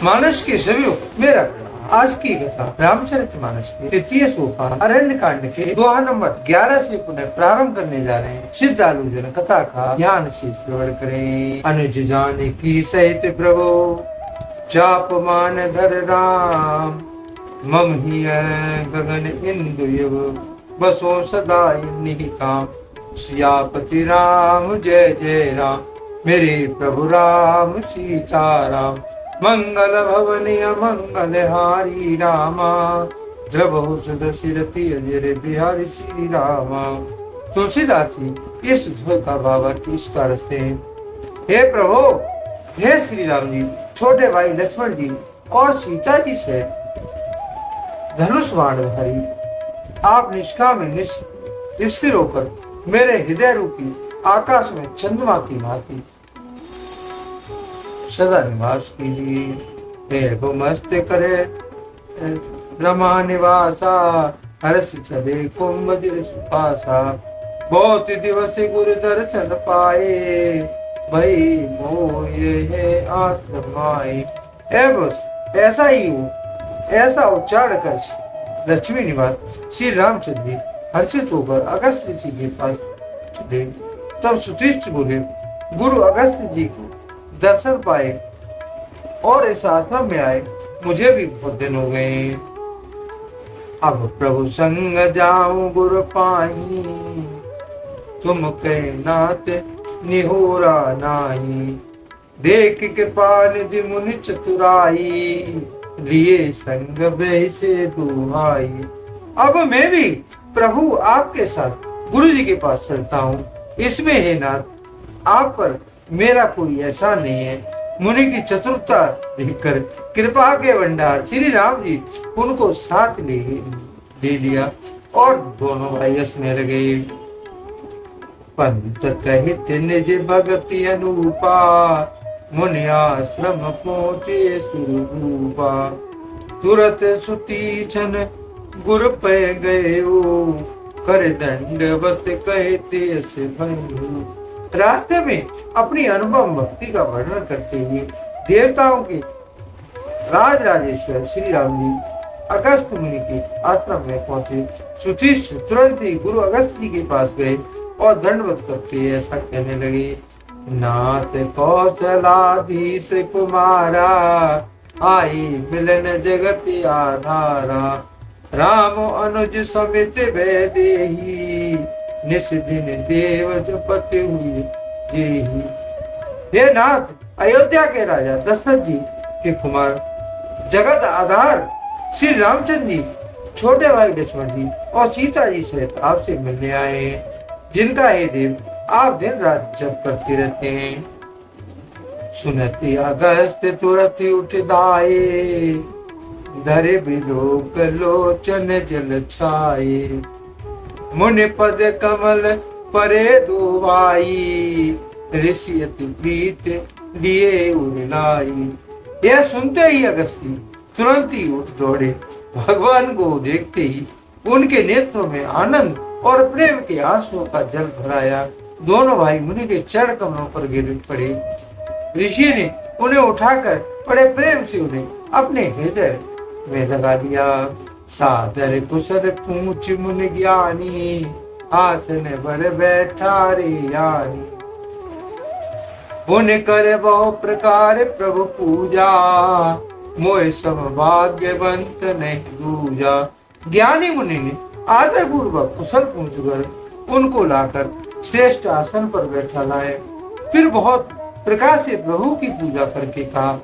मानस के सभी मेरा प्रणाम। आज की कथा रामचरितमानस के तृतीय सोपान अरण्य कांड के दोहा नंबर 11 से पुनः प्रारंभ करने जा रहे हैं। श्रद्धालु जन कथा का ध्यान से श्रवण करें। अनुज जानकी सहित प्रभु चाप मान धर राम, मम ही गगन इंदु युग बसो सदा निहिताम। सियापति राम जय जय राम, मेरे प्रभु राम सीताराम। मंगल भवनीय मंगल हारी रामा, द्रवहु सुदशिरति अजर बिहारी श्री रामा। तुलसीदास जी इस धुन का भावार्थ इस तरह से, हे प्रभु, हे श्री राम जी, छोटे भाई लक्ष्मण जी और सीता जी से धनुष बाणधारी, आप निष्काम स्थिर होकर मेरे हृदय रूपी आकाश में चंद्रमा की भांति सदा निवास कीजिए। मस्त करे रमा निवासा, हर्ष चले कुंभ सुपासा। बहुत दिवस गुरु दर्शन पाए, भई मोये आश्रम आए। बस ऐसा ही हो, ऐसा उच्चारण कर लक्ष्मी निवास श्री रामचंद्र जी हर्षित होकर अगस्त जी के पास चले। तब सुतीष्ट बोले, गुरु अगस्त जी को दर्शन पाए और इस आश्रम में आए, मुझे भी बहुत दिन हो गए। अब प्रभु संग जाऊं गुरु पाही, तुम कहे नाथ निहोरा नाही। देख कृपा निधि मुनि चतुराई, लिए संग बह से दुहाई। अब मैं भी प्रभु आपके साथ गुरु जी के पास चलता हूँ। इसमें है नाथ, आप पर मेरा कोई ऐसा नहीं है। मुनि की चतुरता देखकर कृपा के भंडार श्री राम जी उनको साथ ले लिया और दोनों भाई हंसने लगे। पंत कहित निज भगति अनुपा, मुनि आश्रम पहुँचे सुरूपा। तुरत सुती छन गुरु पे गयो, कर दंडवत कहते से भयो। रास्ते में अपनी अनुपम भक्ति का वर्णन करते हुए देवताओं के राज राजेश्वर श्री राम जी अगस्त मुनि के आश्रम में पहुंचे। सुतीष्ट तुरंत ही गुरु अगस्त जी के पास गए और दंडवत करते ऐसा कहने लगे, नाथ कौशलाधीश कुमारा, आई मिलन जगत आधारा। राम अनुज समित वैदेही, निस दिन देव जपति हुई जेही। हे नाथ, अयोध्या के राजा दशरथ जी के कुमार जगत आधार श्री रामचंद्र जी, छोटे भाई लक्ष्मण जी और सीता जी सहित आपसे मिलने आए हैं, जिनका हे देव आप दिन रात जप करते रहते हैं। सुनती अगस्त तुरंत उठ दाए, धरे बिलोक लोचन जल छाए। मुनि पद कमल परे दुबाई, ऋषि अति प्रीत लिए उड़लाई। यह सुनते ही अगस्ती तुरंत ही उठ दौड़े। भगवान को देखते ही उनके नेत्रों में आनंद और प्रेम के आंसुओं का जल भराया। दोनों भाई मुनि के चरण कमलों पर गिर पड़े। ऋषि ने उन्हें उठाकर बड़े प्रेम से उन्हें अपने हृदय में लगा लिया। सादर कुशल पूछ मुनि ज्ञानी, आसन पर बैठा रे यानी। पुण्य करे बहु प्रकार प्रभु पूजा, मोह सब भाग्यवंत नहीं दूजा। ज्ञानी मुनि ने आदर पूर्वक कुशल पूछकर उनको लाकर श्रेष्ठ आसन पर बैठा लाए। फिर बहुत प्रकार से प्रभु की पूजा करके कहा,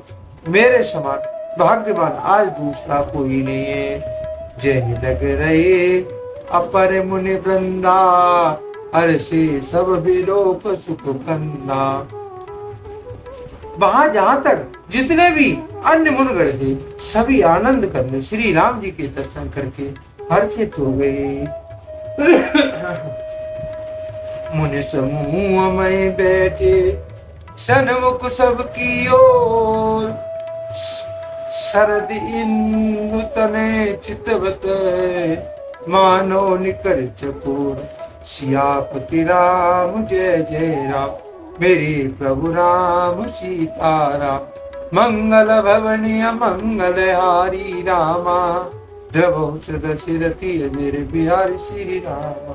मेरे समान भाग्यवान आज दूसरा कोई नहीं है। जय लग रहे अपर मुनि वृंदा, हर से सब भी लोक सुख कंदा। वहां जहां तक जितने भी अन्य मुनिगण थे, सभी आनंद करने श्री राम जी के दर्शन करके हर्षित हो गए। मुनि समूह में बैठे, सन्मुख सब की ओर। शरद इंदु तने चितवत, मानो निकर चकोर। सियापति राम जय जय राम, मेरे प्रभु राम सीताराम। मंगल भवनीय मंगल हारी रामा, द्रवो सदशिरति मेरे बिहारी श्री रामा।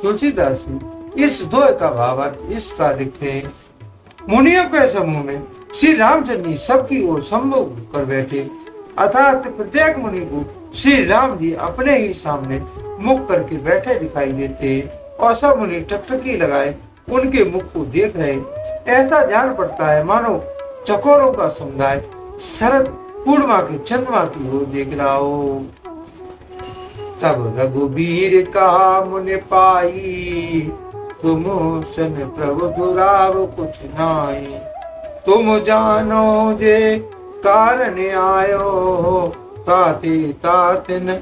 तुलसीदास जी इस दोहे का भावार्थ इस तरह लिखते हैं। मुनियों के समूह में श्री रामचंद्र जी सबकी ओर सम्मुख कर बैठे, अर्थात प्रत्येक मुनि को श्री राम जी अपने ही सामने मुख करके बैठे दिखाई देते और सब मुनि टकटकी लगाए उनके मुख को देख रहे। ऐसा जान पड़ता है मानो चकोरों का समुदाय शरद पूर्णिमा के चंद्रमा की ओर देख रहा हो। तब रघुबीर कहा मुनि पाई, तुम सन प्रभु दुराव कुछ नाई। तुम जानो जे कारण आयो, ताते तातिन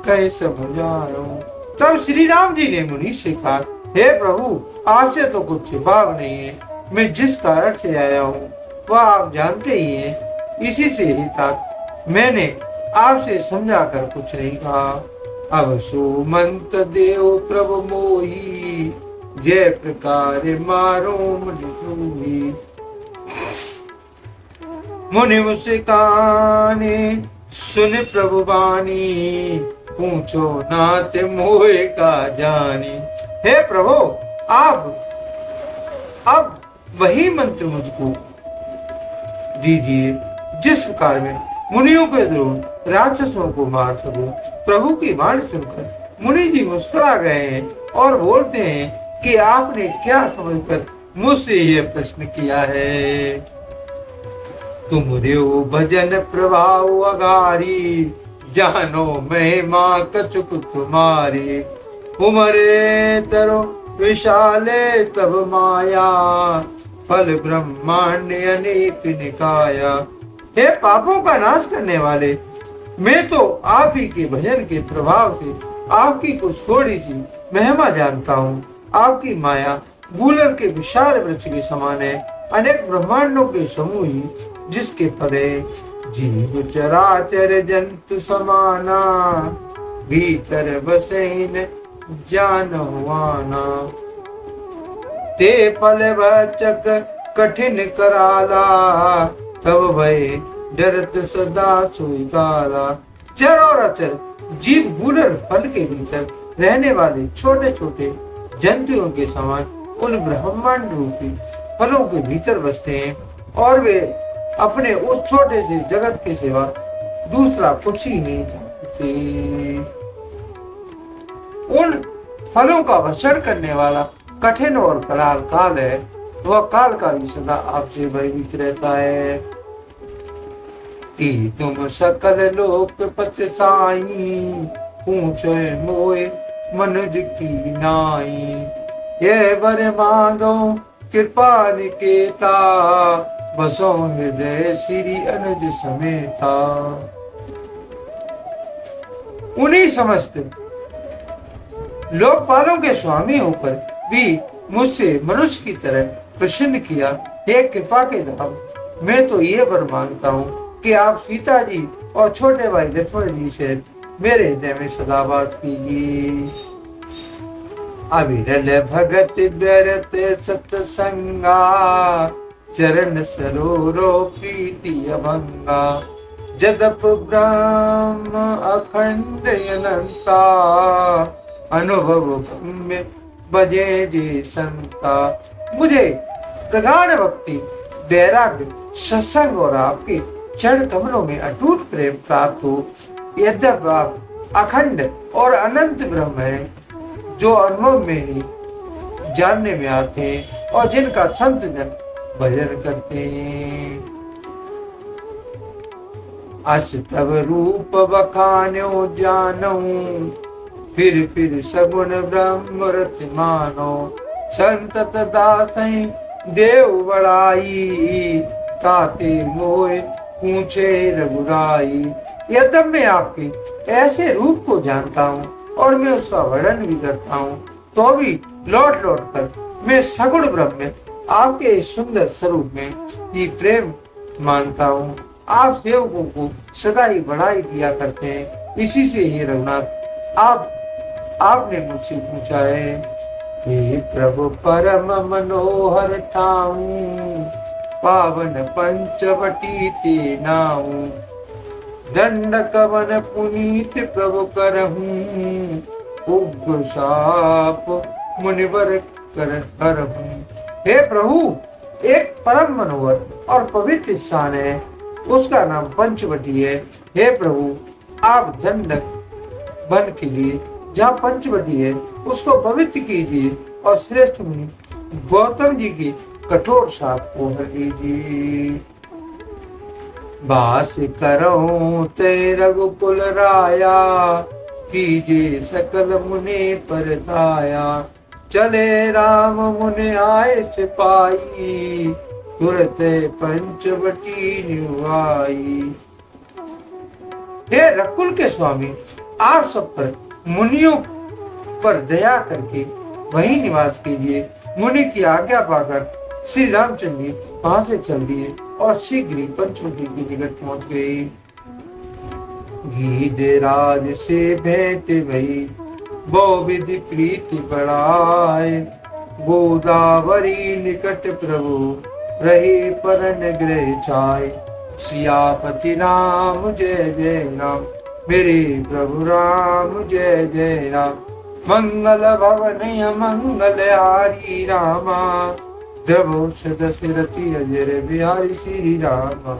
कह समझायो। तब श्री राम जी ने मुनि से कहा, हे प्रभु आपसे तो कुछ छिपाव नहीं है, मैं जिस कारण से आया हूँ वह आप जानते ही हैं, इसी से ही तक मैंने आपसे समझा कर कुछ नहीं कहा। अब सुमंत देव प्रभु मोही, जय प्रकार मारो मुनि। मुनि मुस्काने सुन प्रभु बानी, पूछो नाथ मोहे का जानी। हे प्रभु आप अब वही मंत्र मुझको दीजिए जिस प्रकार में मुनियों के द्रोण राक्षसों को मार सकूं। प्रभु की वाणी सुनकर मुनि जी मुस्कुरा गए हैं और बोलते हैं कि आपने क्या समझकर मुझसे यह प्रश्न किया है। तुम रो भजन प्रभाव अगारी, जानो महिमा कछुक तुम्हारी। उमरे तरो विशाले तब माया, फल ब्रह्मांड अनेक निकाया। हे पापों का नाश करने वाले, मैं तो आप ही के भजन के प्रभाव से आपकी कुछ थोड़ी सी महिमा जानता हूँ। आपकी माया गूलर के विशाल वृक्ष के समान है, अनेक ब्रह्मांडों के समूह ही जिसके फले जीव चराचर जंतु समाना, भीतर बसेन जानवाना। ते फल बचक कठिन कराला, तब भय डरत सदा सोई काला। चर और अचर जीव गूलर फल के भीतर रहने वाले छोटे छोटे जंतुओं के समान उन ब्रह्मांड रूपी फलों के भीतर बसते हैं और वे अपने उस छोटे से जगत के सिवा दूसरा कुछ ही नहीं जानते। उन फलों का भक्षण करने वाला कठिन और कराल काल है, वह काल का भी सदा आपसे भयभीत रहता है। कि तुम सकल लोक पति साई, पूछो मोए मनुज की नाई। ये बर मांगो कृपा निकेता, बसो हृदय श्री अनुज समेता। उन्हीं समस्त लोकपालों के स्वामी होकर भी मुझसे मनुष्य की तरह प्रसन्न किया। हे कृपा के धाम, मैं तो ये वर मांगता हूँ कि आप सीता जी और छोटे भाई लक्ष्मण जी से मेरे हृदय में सदा वास कीजिए। अविरल भगत व्यरत सत्संगा, चरण सरोरो प्रीति अभंगा। जदप ब्रह्म अखंड अनंता, अनुभव गम्य बजे जे संता। मुझे प्रगाढ़ भक्ति, वैराग्य, सत्संग और आपके चरण कमलों में अटूट प्रेम प्राप्त हो। यद्यप आप अखंड और अनंत ब्रह्म है, जो अनुभव में ही जानने में आते हैं और जिनका संत जन भजन करते हैं। अस तब रूप बखान्यो जानो, फिर सगुण ब्रह्म रति मानो। संतत दासई देव बड़ाई, ताते मोए पूछे रघुराई। यद्यप मैं आपके ऐसे रूप को जानता हूँ और मैं उसका वर्णन भी करता हूँ, तो भी लौट लौट कर मैं सगुण ब्रह्म आपके सुंदर स्वरूप में ही प्रेम मानता हूँ। आप सेवकों को सदा ही बढ़ाई दिया करते हैं। इसी से ही रघुनाथ आपने मुझसे पूछा है। हे प्रभु परम मनोहर ठाऊं, पावन पंचवटी ते नाऊ, दंड कवन पुनीत प्रभु करहूँ, उग्र शाप मुनिवर कर हरहूँ। हे प्रभु, एक परम मनोहर और पवित्र स्थान है, उसका नाम पंचवटी है। हे प्रभु, आप दंडक वन के लिए जहाँ पंचवटी है उसको पवित्र कीजिए और श्रेष्ठ मुनि गौतम जी की कठोर शाप को हर लीजिए। बास करो ते रघुकुल राया, कीजिए सकल मुनि पर दाया। चले राम मुनि आए सिपाही, तुरत पंचवटी निवाई। हे रकुल के स्वामी, आप सब पर मुनियों पर दया करके वहीं निवास कीजिए। मुनि की आज्ञा पाकर श्री रामचंद्र जी वहां से चल दिए और शीघ्र ही पंचवटी के निकट पहुंच गए। गीधराज से भेंट भई, बहु विधि प्रीति बढ़ाए। गोदावरी निकट प्रभु रहे परन गृह छाए। सियापति राम जय जय राम, मेरे प्रभु राम जय जय राम। मंगल भवन मंगल हारी रामा, द्रवोष दशरथी अजर बिहारी श्री रामा।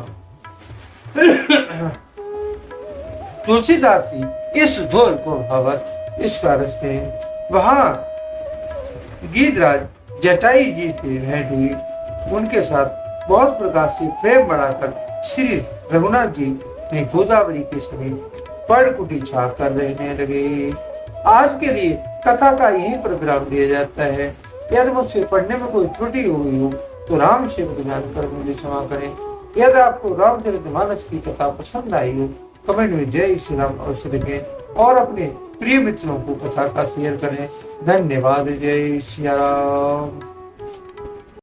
तुलसीदास जी इस धोर को भवत इस कारस्ते वहां गीधराज जटाई जी से भेंट हुई। उनके साथ बहुत प्रकार से प्रेम बढ़ाकर श्री रघुनाथ जी ने गोदावरी के समीप पर्णकुटी छा कर रहने लगे। आज के लिए कथा का यही पर विराम दिया जाता है। यदि मुझसे पढ़ने में कोई त्रुटि हुई हो तो राम सेवक जानकर मुझे क्षमा करें। यदि आपको रामचरितमानस की कथा पसंद आई हो, कमेंट में जय श्री राम अवश्य लिखें और अपने प्रिय मित्रों को कथा का शेयर करें। धन्यवाद। जय श्री राम।